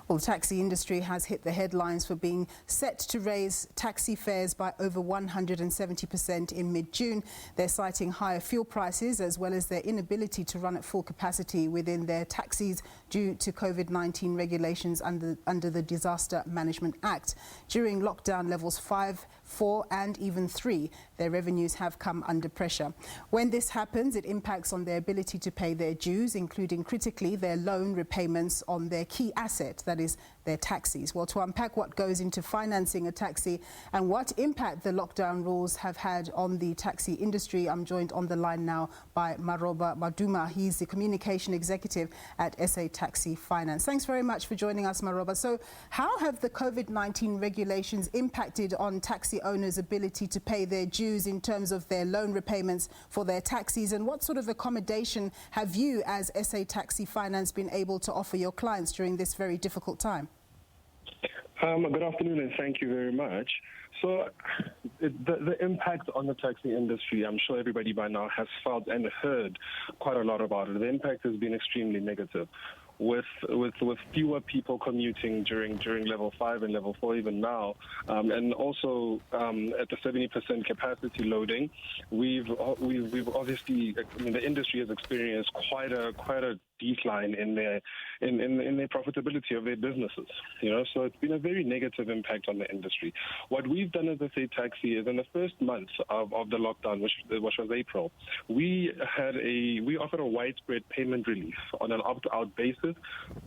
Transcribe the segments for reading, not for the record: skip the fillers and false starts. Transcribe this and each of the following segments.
Well, the taxi industry has hit the headlines for being set to raise taxi fares by over 170% in mid-June. They're citing higher fuel prices as well as their inability to run at full capacity within their taxis due to COVID-19 regulations under the Disaster Management Act. During lockdown levels 5, 4 and even 3, their revenues have come under pressure. When this happens, it impacts on their ability to pay their dues, including critically their loan repayments on their key asset, that is their taxis. Well, to unpack what goes into financing a taxi and what impact the lockdown rules have had on the taxi industry, I'm joined on the line now by Maroba Maduma. He's the communication executive at Taxi Finance. Thanks very much for joining us, Maroba. So how have the COVID-19 regulations impacted on taxi owners' ability to pay their dues in terms of their loan repayments for their taxis, and what sort of accommodation have you as Taxi Finance been able to offer your clients during this very difficult time? Good afternoon and thank you very much. So the impact on the taxi industry, I'm sure everybody by now has felt and heard quite a lot about it. The impact has been extremely negative. With fewer people commuting during level 5 and level 4 even now, and also at the 70% capacity loading, we've obviously, I mean, the industry has experienced quite a decline in their profitability of their businesses. So it's been a very negative impact on the industry. What we've done as Taxi is in the first month of the lockdown, which was April, we offered a widespread payment relief on an opt-out basis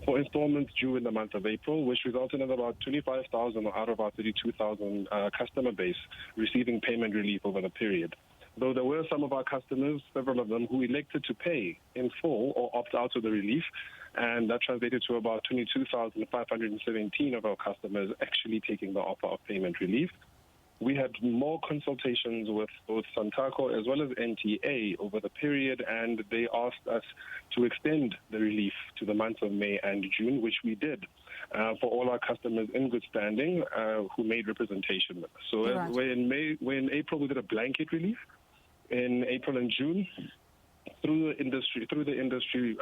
for installments due in the month of April, which resulted in about 25,000 out of our 32,000 customer base receiving payment relief over the period. Though there were some of our customers, several of them, who elected to pay in full or opt out of the relief, and that translated to about 22,517 of our customers actually taking the offer of payment relief. We had more consultations with both Santaco as well as NTA over the period, and they asked us to extend the relief to the months of May and June, which we did for all our customers in good standing who made representation with us. So right. In April, we did a blanket relief. In April and June, through the industry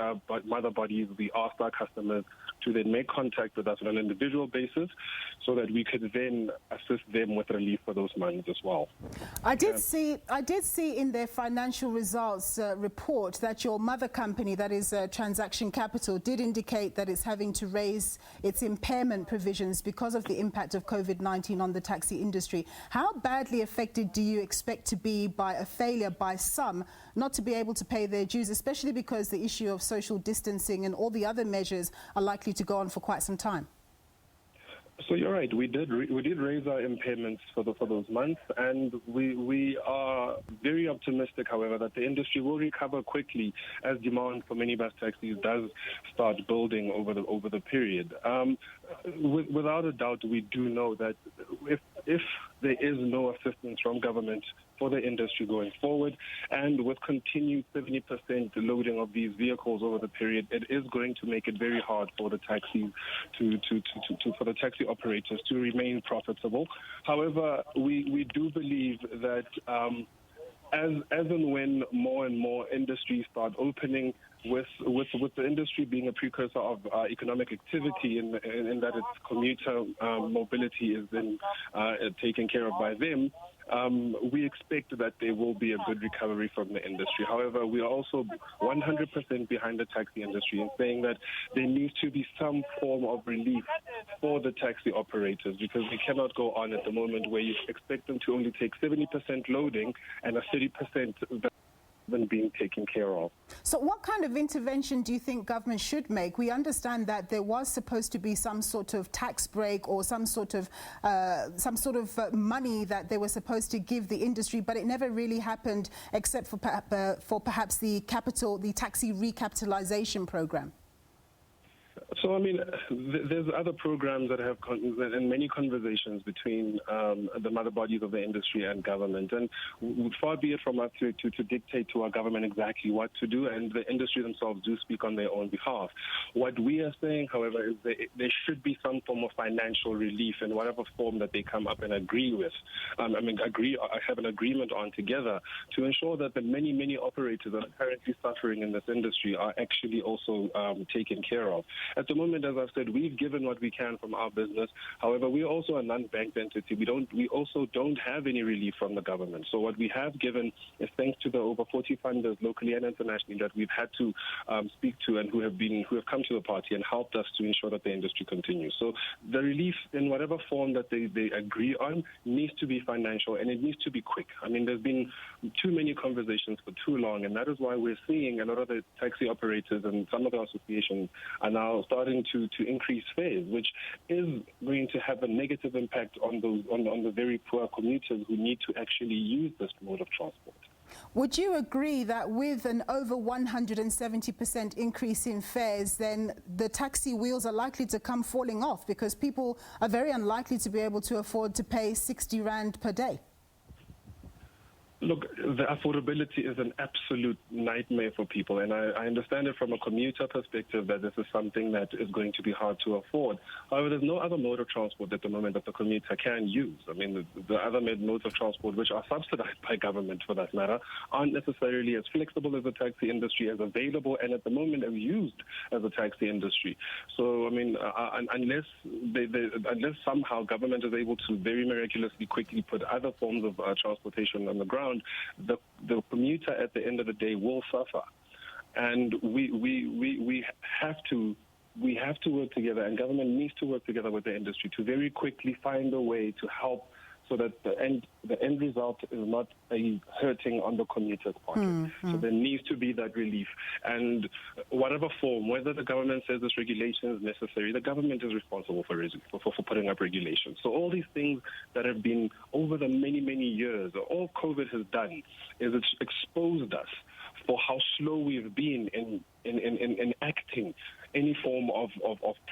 mother bodies, we asked our customers to then make contact with us on an individual basis so that we could then assist them with relief for those months as well. I did see in their financial results report that your mother company, that is Transaction Capital, did indicate that it's having to raise its impairment provisions because of the impact of COVID-19 on the taxi industry. How badly affected do you expect to be by a failure by some not to be able to pay their dues, especially because the issue of social distancing and all the other measures are likely to go on for quite some time? So you're right. We did raise our impairments for those months, and we are very optimistic, however, that the industry will recover quickly as demand for minibus taxis does start building over the period. Without a doubt, we do know that if there is no assistance from government for the industry going forward, and with continued 70% loading of these vehicles over the period, it is going to make it very hard for the taxis for the taxi operators to remain profitable. However, we do believe that as and when more and more industries start opening, with the industry being a precursor of economic activity in that its commuter mobility is then taken care of by them, we expect that there will be a good recovery from the industry. However, we are also 100% behind the taxi industry in saying that there needs to be some form of relief for the taxi operators, because we cannot go on at the moment where you expect them to only take 70% loading and a 30% being taken care of. So what kind of intervention do you think government should make? We understand that there was supposed to be some sort of tax break or some sort of money that they were supposed to give the industry, but it never really happened except for perhaps the taxi recapitalization program. So, I mean, there's other programs that have and many conversations between the mother bodies of the industry and government. And far be it from us to dictate to our government exactly what to do, and the industry themselves do speak on their own behalf. What we are saying, however, is that there should be some form of financial relief in whatever form that they come up and agree with. Have an agreement on together to ensure that the many operators that are currently suffering in this industry are actually also taken care of. at the moment, as I've said, we've given what we can from our business. However, we're also a non-banked entity. We also don't have any relief from the government. So what we have given is thanks to the over 40 funders locally and internationally that we've had to speak to and who have come to the party and helped us to ensure that the industry continues. So the relief in whatever form that they agree on needs to be financial, and it needs to be quick. I mean, there's been too many conversations for too long, and that is why we're seeing a lot of the taxi operators and some of the associations are now starting to increase fares, which is going to have a negative impact on the very poor commuters who need to actually use this mode of transport. Would you agree that with an over 170% increase in fares, then the taxi wheels are likely to come falling off because people are very unlikely to be able to afford to pay 60 Rand per day? Look, the affordability is an absolute nightmare for people, and I understand it from a commuter perspective that this is something that is going to be hard to afford. However, there's no other mode of transport at the moment that the commuter can use. I mean, the other modes of transport, which are subsidized by government for that matter, aren't necessarily as flexible as the taxi industry, as available, and at the moment as used as a taxi industry. So, I mean, unless somehow government is able to very miraculously quickly put other forms of transportation on the ground, the commuter at the end of the day will suffer, and we have to work together, and government needs to work together with the industry to very quickly find a way to help so that the end result is not a hurting on the commuter's pocket. So there needs to be that relief, and whatever form, whether the government says this regulation is necessary, the government is responsible for putting up regulations. So all these things that have been over the many years, all COVID has done is it's exposed us for how slow we've been in acting any form of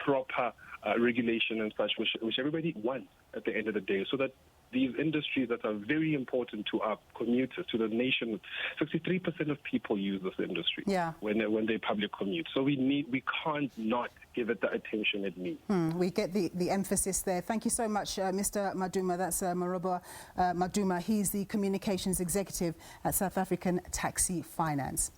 proper regulation and such, which everybody wants at the end of the day, so that these industries that are very important to our commuters, to the nation, 63% of people use this industry when they public commute. So we can't not give it the attention it needs. We get the emphasis there. Thank you so much, Mr. Maduma. That's Maroba Maduma. He's the communications executive at South African Taxi Finance.